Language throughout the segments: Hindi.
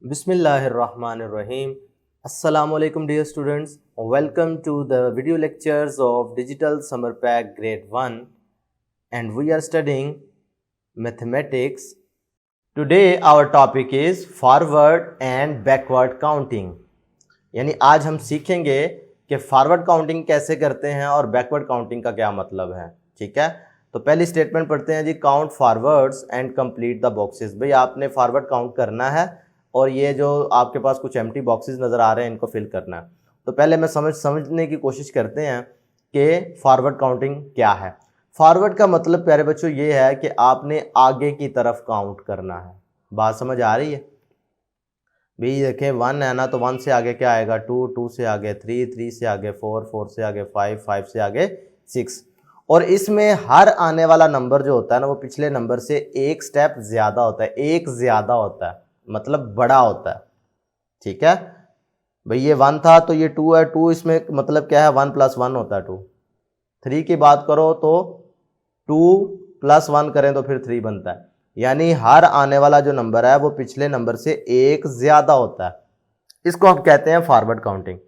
Bismillahirrahmanirrahim. Assalamualaikum dear students. Welcome to the video lectures of Digital Summer Pack Grade 1 and we are studying mathematics. Today our topic is forward and backward counting. यानी आज हम सीखेंगे कि फॉरवर्ड काउंटिंग कैसे करते हैं और बैकवर्ड काउंटिंग का क्या मतलब है। ठीक है, तो पहली स्टेटमेंट पढ़ते हैं जी। Count forwards and complete the boxes. भाई आपने फॉरवर्ड काउंट करना है और ये जो आपके पास कुछ एम्प्टी बॉक्सेस नज़र आ रहे हैं इनको फिल करना है। तो पहले मैं समझने की कोशिश करते हैं कि फॉरवर्ड काउंटिंग क्या है। फॉरवर्ड का मतलब प्यारे बच्चों ये है कि आपने आगे की तरफ काउंट करना है। बात समझ आ रही है? भाई देखें 1 है ना, तो 1 से आगे क्या आएगा 2, 2 से आगे 3, 3 से आगे 4, 4 से आगे 5, 5 से आगे 6। और इसमें हर आने वाला नंबर जो होता है ना वो पिछले नंबर से एक स्टेप ज़्यादा होता है, एक ज़्यादा होता है, मतलब बड़ा होता है। ठीक है भाई, ये 1 था तो ये 2 है, 2 इसमें मतलब क्या है 1 + 1 होता है 2। 3 की बात करो तो 2 + 1 करें तो फिर 3 बनता है। यानी हर आने वाला जो नंबर है वो पिछले नंबर से एक ज़्यादा होता है। इसको हम कहते हैं फॉरवर्ड काउंटिंग।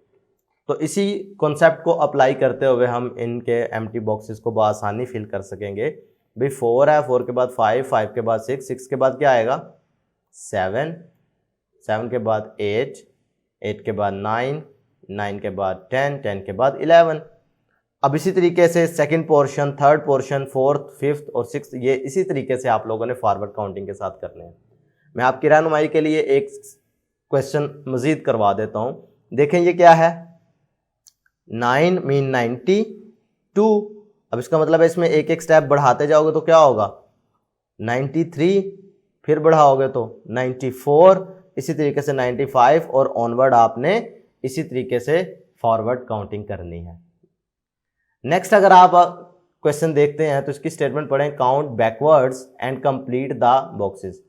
तो इसी कॉन्सेप्ट को अप्लाई करते हुए हम इनके एम्प्टी बॉक्सेस को बआसानी फिल कर सकेंगे। भाई 4 है, 4 के बाद 5, 5 के बाद 6, 6 के बाद क्या आएगा 7, 7 के बाद 8, 8 के बाद 9, 9 के बाद 10, 10 के बाद 11। अब इसी तरीके से second portion, third portion, fourth, fifth और सिक्स्थ, ये इसी तरीके से आप लोगों ने फॉरवर्ड काउंटिंग के साथ करने हैं। मैं आपकी रहनुमाई के लिए एक क्वेश्चन मजीद करवा देता हूं। देखें ये क्या है, 9 मीन 92। अब इसका मतलब है इसमें एक एक स्टेप बढ़ाते जाओगे तो क्या होगा 93, फिर बढ़ाओगे तो 94, इसी तरीके से 95 और ऑनवर्ड आपने इसी तरीके से फॉरवर्ड काउंटिंग करनी है। नेक्स्ट अगर आप क्वेश्चन देखते हैं तो इसकी स्टेटमेंट पढ़ें, count backwards and complete the boxes.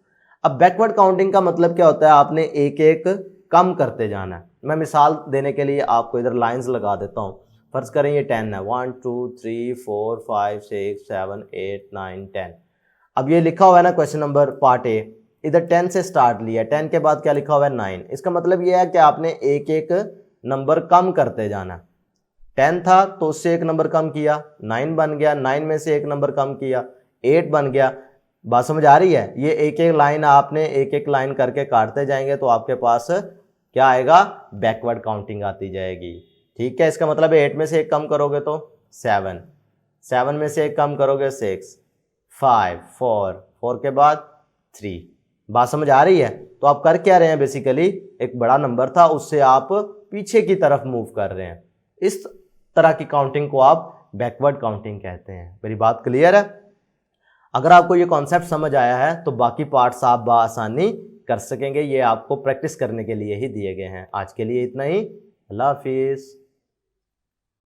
अब बैकवर्ड काउंटिंग का मतलब क्या होता है, आपने एक एक कम करते जाना है। मैं मिसाल देने के लिए आपको इधर लाइंस लगा देता हूं। फर्ज करें ये 10 है, 1 2 3 4 5 6 7 8 9 10। अब ये लिखा हुआ है ना क्वेश्चन नंबर पार्ट ए, इधर 10 से स्टार्ट लिया, 10 के बाद क्या लिखा हुआ है 9। इसका मतलब ये है कि आपने एक एक नंबर कम करते जाना है। 10 था तो उससे एक नंबर कम किया, 9 बन गया, 9 में से एक नंबर कम किया, 8 बन गया। बात समझ आ रही है? ये एक एक लाइन आपने एक एक लाइन करके काटते जाएंगे तो आपके पास क्या आएगा, बैकवर्ड काउंटिंग आती जाएगी। ठीक है, इसका मतलब 8 में से एक कम करोगे तो 7, 7 में से एक कम करोगे 6, 5, 4, 4 के बाद 3। बात समझ आ रही है? तो आप कर क्या रहे हैं, बेसिकली एक बड़ा नंबर था उससे आप पीछे की तरफ मूव कर रहे हैं। इस तरह की काउंटिंग को आप बैकवर्ड काउंटिंग कहते हैं। मेरी बात क्लियर है? अगर आपको ये कॉन्सेप्ट समझ आया है तो बाकी पार्ट्स आप बआसानी कर सकेंगे। ये आपको प्रैक्टिस करने के लिए ही दिए गए हैं। आज के लिए इतना ही। अल्लाह हाफिज़।